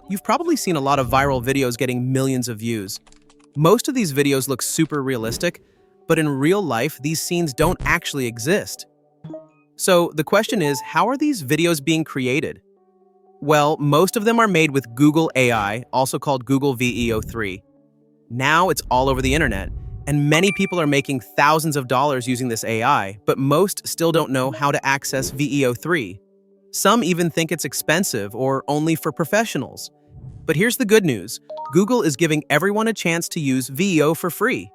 You've probably seen a lot of viral videos getting millions of views. Most of these videos look super realistic, but in real life, these scenes don't actually exist. So the question is, how are these videos being created? Well, most of them are made with Google AI, also called Google VEO3. Now it's all over the internet, and many people are making thousands of dollars using this AI, but most still don't know how to access VEO3. Some even think it's expensive or only for professionals. But here's the good news. Google is giving everyone a chance to use VEO for free.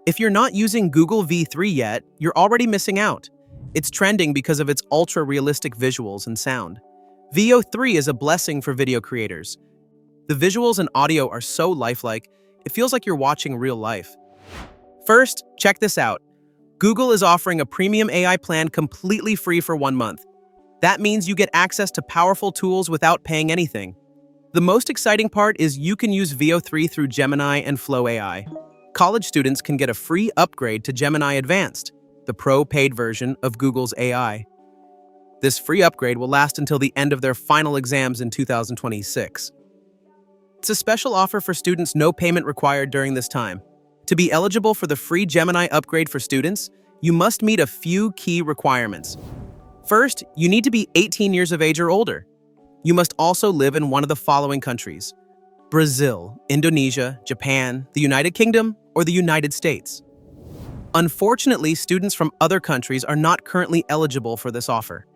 If you're not using Google V3 yet, you're already missing out. It's trending because of its ultra-realistic visuals and sound. VEO3 is a blessing for video creators. The visuals and audio are so lifelike, it feels like you're watching real life. First, check this out. Google is offering a premium AI plan completely free for 1 month. That means you get access to powerful tools without paying anything. The most exciting part is you can use VEO3 through Gemini and Flow AI. College students can get a free upgrade to Gemini Advanced, the pro paid version of Google's AI. This free upgrade will last until the end of their final exams in 2026. It's a special offer for students, no payment required during this time. To be eligible for the free Gemini upgrade for students, you must meet a few key requirements. First, you need to be 18 years of age or older. You must also live in one of the following countries: Brazil, Indonesia, Japan, the United Kingdom, or the United States. Unfortunately, students from other countries are not currently eligible for this offer.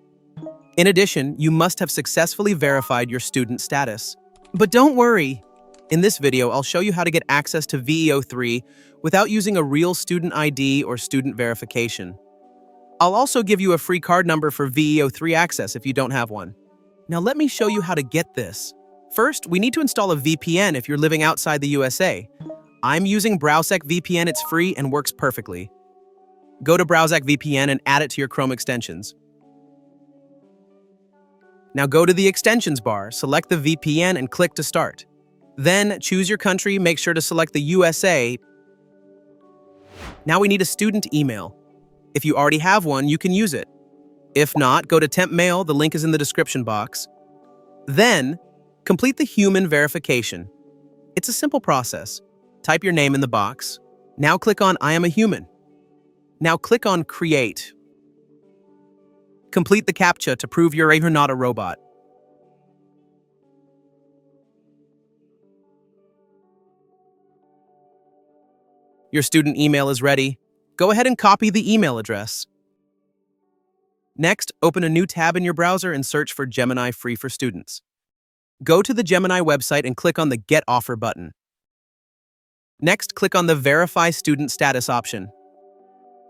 In addition, you must have successfully verified your student status. But don't worry. In this video, I'll show you how to get access to VEO3 without using a real student ID or student verification. I'll also give you a free card number for VEO3 access if you don't have one. Now let me show you how to get this. First, we need to install a VPN if you're living outside the USA. I'm using browsevpn, it's free and works perfectly. Go to browsevpn and add it to your Chrome extensions. Now go to the extensions bar, select the VPN and click to start. Then choose your country, make sure to select the USA. Now we need a student email. If you already have one, you can use it. If not, go to temp mail, the link is in the description box. Then, complete the human verification. It's a simple process. Type your name in the box. Now click on I am a human. Now click on Create. Complete the CAPTCHA to prove you're not a robot. Your student email is ready. Go ahead and copy the email address. Next, open a new tab in your browser and search for Gemini Free for Students. Go to the Gemini website and click on the Get Offer button. Next, click on the Verify Student Status option.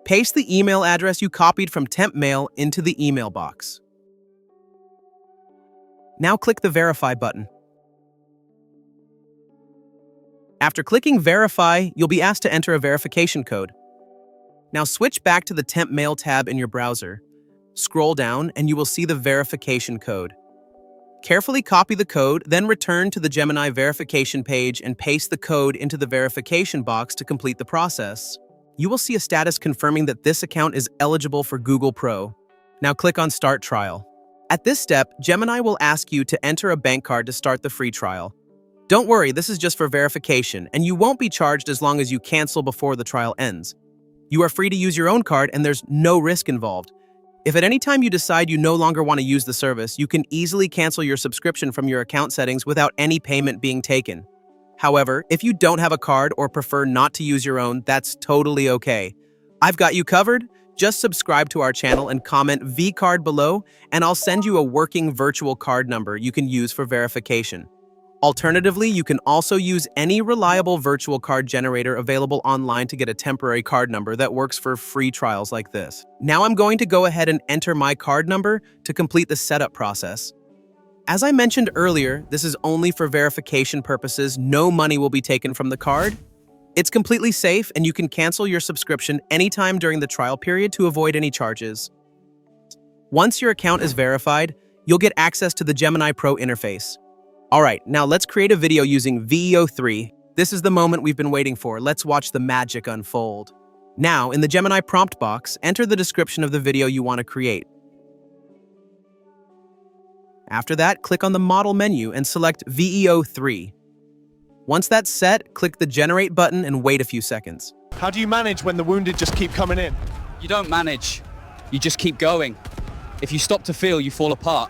Paste the email address you copied from temp mail into the email box. Now click the Verify button. After clicking Verify, you'll be asked to enter a verification code. Now switch back to the temp mail tab in your browser. Scroll down and you will see the verification code. Carefully copy the code, then return to the Gemini verification page and paste the code into the verification box to complete the process. You will see a status confirming that this account is eligible for Google Pro. Now click on Start Trial. At this step, Gemini will ask you to enter a bank card to start the free trial. Don't worry, this is just for verification, and you won't be charged as long as you cancel before the trial ends. You are free to use your own card and there's no risk involved. If at any time you decide you no longer want to use the service, you can easily cancel your subscription from your account settings without any payment being taken. However, if you don't have a card or prefer not to use your own, that's totally okay. I've got you covered. Just subscribe to our channel and comment VCard below, and I'll send you a working virtual card number you can use for verification. Alternatively, you can also use any reliable virtual card generator available online to get a temporary card number that works for free trials like this. Now I'm going to go ahead and enter my card number to complete the setup process. As I mentioned earlier, this is only for verification purposes. No money will be taken from the card. It's completely safe and you can cancel your subscription anytime during the trial period to avoid any charges. Once your account is verified, you'll get access to the Gemini Pro interface. Alright, now let's create a video using VEO3. This is the moment we've been waiting for. Let's watch the magic unfold. Now, in the Gemini prompt box, enter the description of the video you want to create. After that, click on the Model menu and select VEO3. Once that's set, click the Generate button and wait a few seconds. How do you manage when the wounded just keep coming in? You don't manage, you just keep going. If you stop to feel, you fall apart.